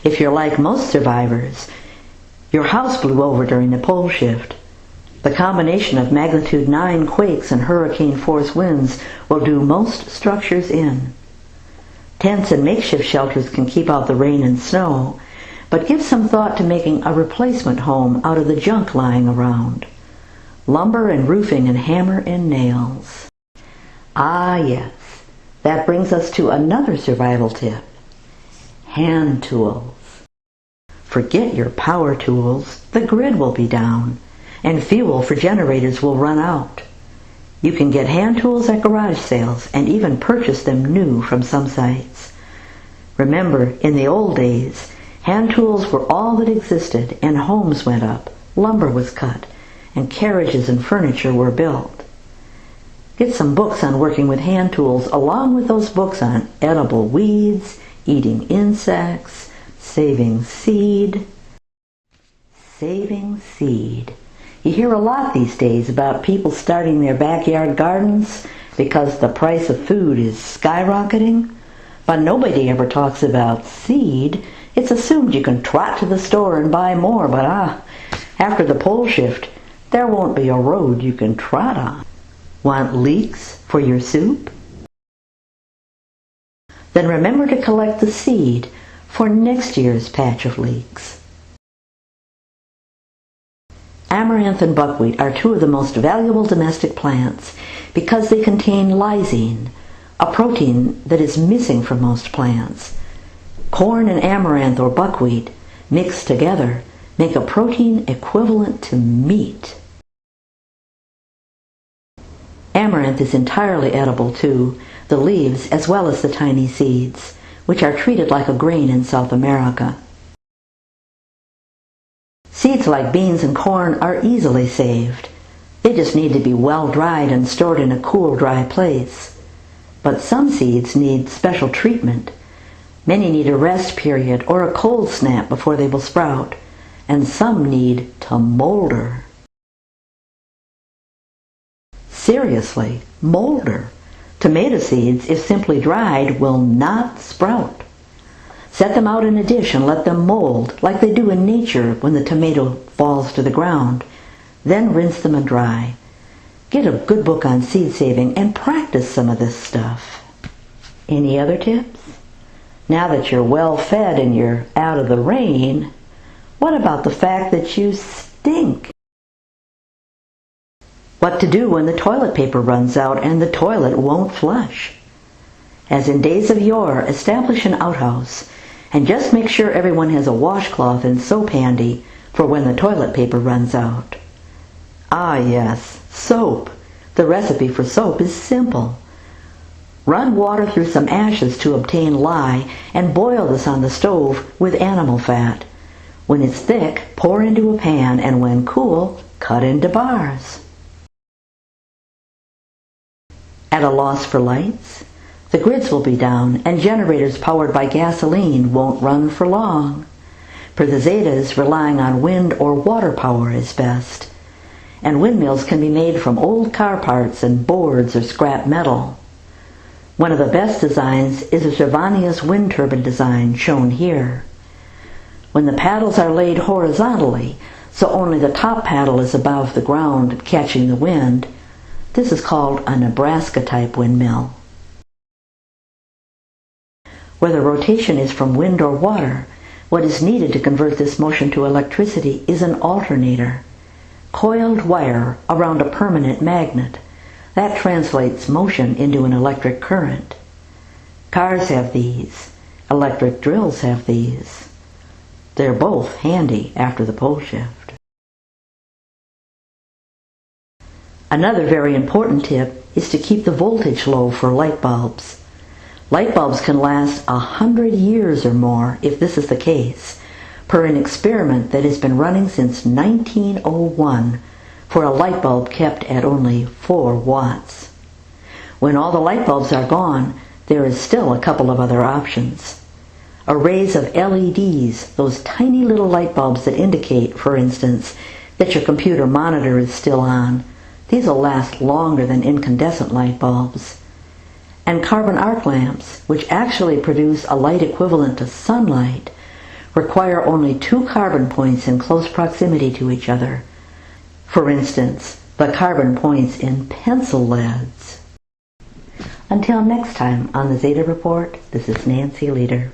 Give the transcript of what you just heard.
If you're like most survivors, your house blew over during the pole shift. The combination of magnitude 9 quakes and hurricane force winds will do most structures in. Tents and makeshift shelters can keep out the rain and snow, but give some thought to making a replacement home out of the junk lying around. Lumber and roofing and hammer and nails. Ah yes, that brings us to another survival tip. Hand tools. Forget your power tools, the grid will be down, and fuel for generators will run out. You can get hand tools at garage sales and even purchase them new from some sites. Remember, in the old days, hand tools were all that existed and homes went up, lumber was cut, and carriages and furniture were built. Get some books on working with hand tools along with those books on edible weeds, eating insects, saving seed. Saving seed. You hear a lot these days about people starting their backyard gardens because the price of food is skyrocketing, but nobody ever talks about seed. It's assumed you can trot to the store and buy more, but after the pole shift, there won't be a road you can trot on. Want leeks for your soup? Then remember to collect the seed for next year's patch of leeks. Amaranth and buckwheat are two of the most valuable domestic plants because they contain lysine, a protein that is missing from most plants. Corn and amaranth or buckwheat mixed together make a protein equivalent to meat. Amaranth is entirely edible too, the leaves as well as the tiny seeds, which are treated like a grain in South America. Seeds like beans and corn are easily saved. They just need to be well dried and stored in a cool, dry place. But some seeds need special treatment. Many need a rest period or a cold snap before they will sprout, and some need to molder. Seriously, molder. Tomato seeds, if simply dried, will not sprout. Set them out in a dish and let them mold like they do in nature when the tomato falls to the ground. Then rinse them and dry. Get a good book on seed saving and practice some of this stuff. Any other tips? Now that you're well fed and you're out of the rain, what about the fact that you stink? What to do when the toilet paper runs out and the toilet won't flush? As in days of yore, establish an outhouse and just make sure everyone has a washcloth and soap handy for when the toilet paper runs out. Ah yes, soap. The recipe for soap is simple. Run water through some ashes to obtain lye and boil this on the stove with animal fat. When it's thick, pour into a pan and when cool, cut into bars. At a loss for lights? The grids will be down and generators powered by gasoline won't run for long. For the Zetas, relying on wind or water power is best. And windmills can be made from old car parts and boards or scrap metal. One of the best designs is a Gervania's wind turbine design shown here. When the paddles are laid horizontally, so only the top paddle is above the ground catching the wind, this is called a Nebraska-type windmill. Whether rotation is from wind or water, what is needed to convert this motion to electricity is an alternator. Coiled wire around a permanent magnet. That translates motion into an electric current. Cars have these. Electric drills have these. They're both handy after the pole shift. Another very important tip is to keep the voltage low for light bulbs. Light bulbs can last 100 years or more if this is the case, per an experiment that has been running since 1901 for a light bulb kept at only 4 watts. When all the light bulbs are gone, there is still a couple of other options. Arrays of LEDs, those tiny little light bulbs that indicate, for instance, that your computer monitor is still on. These will last longer than incandescent light bulbs. And carbon arc lamps, which actually produce a light equivalent to sunlight, require only 2 carbon points in close proximity to each other. For instance, the carbon points in pencil leads. Until next time on the Zeta Report, this is Nancy Leader.